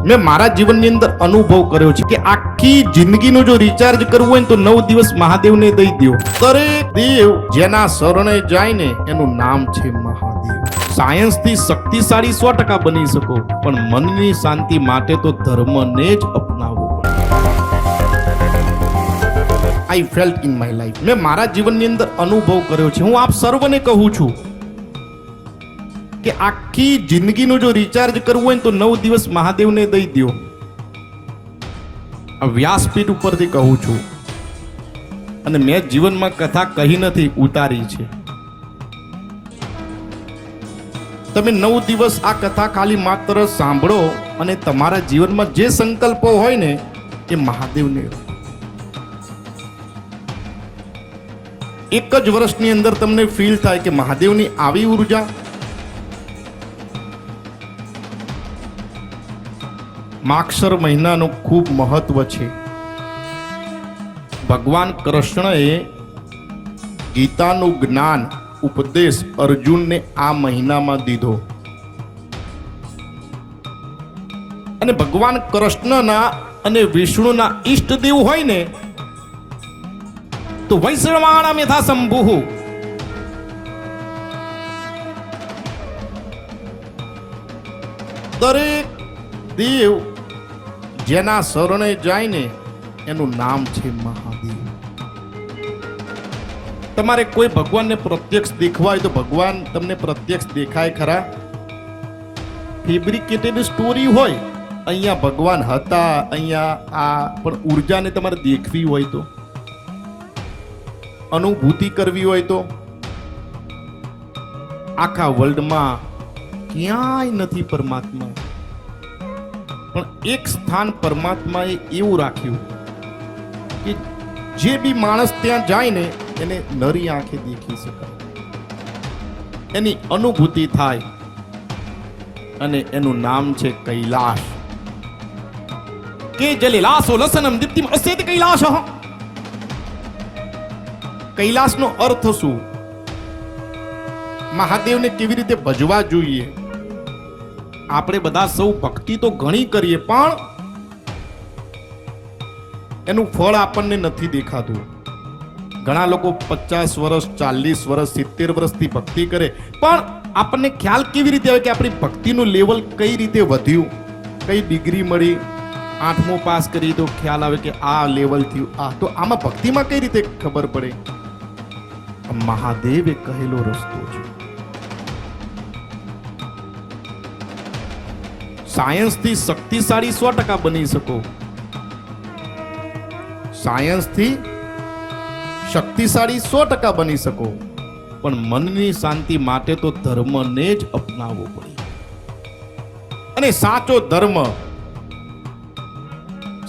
મેં મારા જીવનની અંદર અનુભવ કર્યો છે કે આખી જિંદગીનું જો રિચાર્જ કરવું હોય ને તો 9 દિવસ મહાદેવને દઈ દો. દરેક દેવ જેના શરણે જાય ને એનું નામ છે મહાદેવ. સાયન્સથી શક્તિશાળી 100% બની શકો, પણ મનની શાંતિ માટે તો ધર્મને જ અપનાવવો પડે. આઈ ફેલ્ટ ઇન માય લાઈફ. મેં મારા જીવનની અંદર અનુભવ કર્યો છે. હું આપ સર્વને કહું છું કે આખી જિંદગીનું જો રિચાર્જ કરવું હોય તો 9 દિવસ મહાદેવને દઈ દો. આ વ્યાસપીઠ ઉપરથી કહું છું, અને મેં જીવનમાં કથા કહી નથી, ઉતારી છે. તમે 9 દિવસ આ કથા ખાલી માત્ર સાંભળો અને તમારા જીવનમાં જે સંકલ્પો હોય ને એ મહાદેવને એક જ વર્ષની અંદર તમને ફીલ થાય કે મહાદેવની આવી ઉર્જા. માગશર મહિનાનું ખૂબ મહત્વ છે. ભગવાન કૃષ્ણએ ગીતાનું જ્ઞાન ઉપદેશ અર્જુનને આ મહિનામાં દીધો, અને ભગવાન કૃષ્ણના અને વિષ્ણુના ઈષ્ટદેવ હોય ને તો વૈષ્ણવાણામ યથા શંભુઃ. દરેક દેવ જેના શરણે જાય ને એનું નામ છે મહાદેવ. તમારે કોઈ ભગવાનને પ્રત્યક્ષ દેખવા હોય તો ભગવાન તમને પ્રત્યક્ષ દેખાય ખરા? ફેબ્રિકેટેડ સ્ટોરી હોય, અહીંયા ભગવાન હતા, અહીંયા આ, પણ ઉર્જાને તમારે દેખવી હોય તો, અનુભૂતિ કરવી હોય તો, આખા વર્લ્ડમાં ક્યાંય નથી પરમાત્મા, પણ એક સ્થાન પરમાત્માએ એવું રાખ્યું કે જે બી માણસ ત્યાં જાય ને એને નરી આંખે દેખી શકાય, એની અનુભૂતિ થાય, અને એનું નામ છે કૈલાશ. કે જલિલાસો લસનમ દીપ્તિમ અસ્યેતિ કૈલાસઃ. કૈલાસનો અર્થ શું? મહાદેવને કેવી રીતે ભજવા જોઈએ? આપણે બધા સૌ ભક્તિ તો ઘણી કરીએ, પણ એનું ફળ આપણને નથી દેખાતું. ઘણા લોકો 50 વર્ષ, 40 વર્ષ, 70 વર્ષથી ભક્તિ કરે, પણ આપણને ખ્યાલ કેવી રીતે આવે કે આપણી ભક્તિનું લેવલ કઈ રીતે વધ્યું, કઈ ડિગ્રી મળી? 8મું પાસ કરી તો ખ્યાલ આવે કે આ લેવલ થયું. આ તો આમાં ભક્તિમાં કઈ રીતે ખબર પડે? મહાદેવે કહેલો રસ્તો છે. સાયન્સથી શક્તિશાળી 100% બની શકો. સાયન્સથી શક્તિશાળી 100% બની શકો, પણ મનની શાંતિ માટે તો ધર્મને જ અપનાવવો પડે. અને સાચો ધર્મ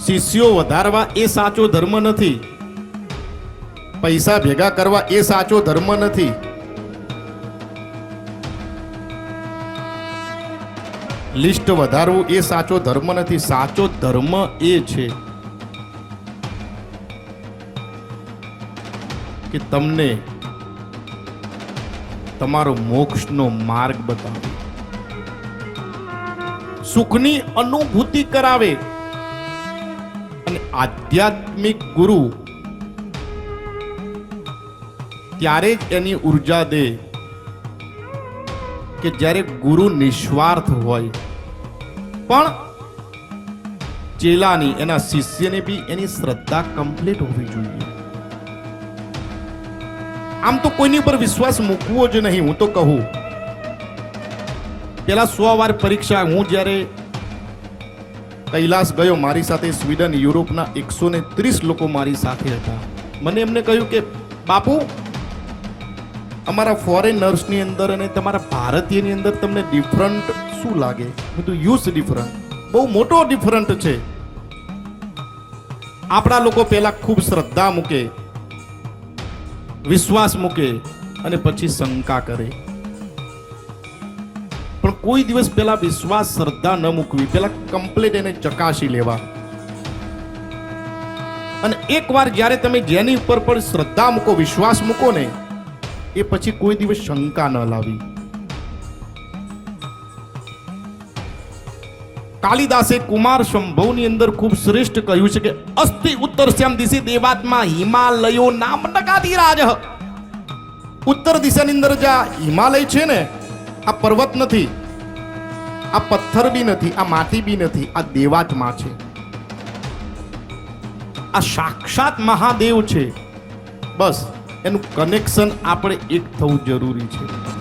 શિષ્યો વધારવા એ સાચો ધર્મ નથી. પૈસા ભેગા કરવા એ સાચો ધર્મ નથી. લિસ્ટ વધારવું એ સાચો ધર્મ નથી. સાચો ધર્મ એ છે કે તમને તમારો મોક્ષનો માર્ગ બતાવે, સુખની અનુભૂતિ કરાવે, અને આધ્યાત્મિક ગુરુ ત્યારે જ એની ઉર્જા દે કે જ્યારે ગુરુ નિસ્વાર્થ હોય, પણ ચેલાની, એના શિષ્યને બી એની શ્રદ્ધા કમ્પ્લીટ હોવી જોઈએ. આમ તો કોઈની ઉપર વિશ્વાસ મૂકવો જ નહીં. હું તો કહું, પેલા 100 વાર પરીક્ષા. હું જ્યારે કૈલાસ ગયો, મારી સાથે સ્વીડન, યુરોપના 130 લોકો મારી સાથે હતા. મને એમને કહ્યું કે બાપુ, અમારા ફોરેનર્સની અંદર અને તમારા ભારતીયની અંદર તમને ડિફરન્ટ શું લાગે? મેં તો યુઝ ડિફરન્ટ, બહુ મોટો ડિફરન્ટ છે. આપણા લોકો પહેલા ખૂબ શ્રદ્ધા મૂકે, વિશ્વાસ મૂકે, અને પછી શંકા કરે. પણ કોઈ દિવસ પેલા વિશ્વાસ, શ્રદ્ધા ન મૂકવી, પેલા કમ્પ્લીટ એને ચકાસી લેવા. અને એકવાર જ્યારે તમે જેની ઉપર પણ શ્રદ્ધા મૂકો, વિશ્વાસ મૂકો ને, એ પછી કોઈ દિવસ શંકા ન લાવી. કાલિદાસે કુમાર સંભવની અંદર ખૂબ શ્રેષ્ઠ કહ્યું છે કે અસ્તિ ઉત્તરસ્યામ દિશી દેવાત્મા હિમાલયો નામ નકાધિરાજ. ઉત્તર દિશાની અંદર જે આ હિમાલય છે ને, આ પર્વત નથી, આ પથ્થર બી નથી, આ માટી બી નથી, આ દેવાત્મા છે. આ સાક્ષાત મહાદેવ છે. બસ એનું કનેક્શન આપણે એક થવું જરૂરી છે.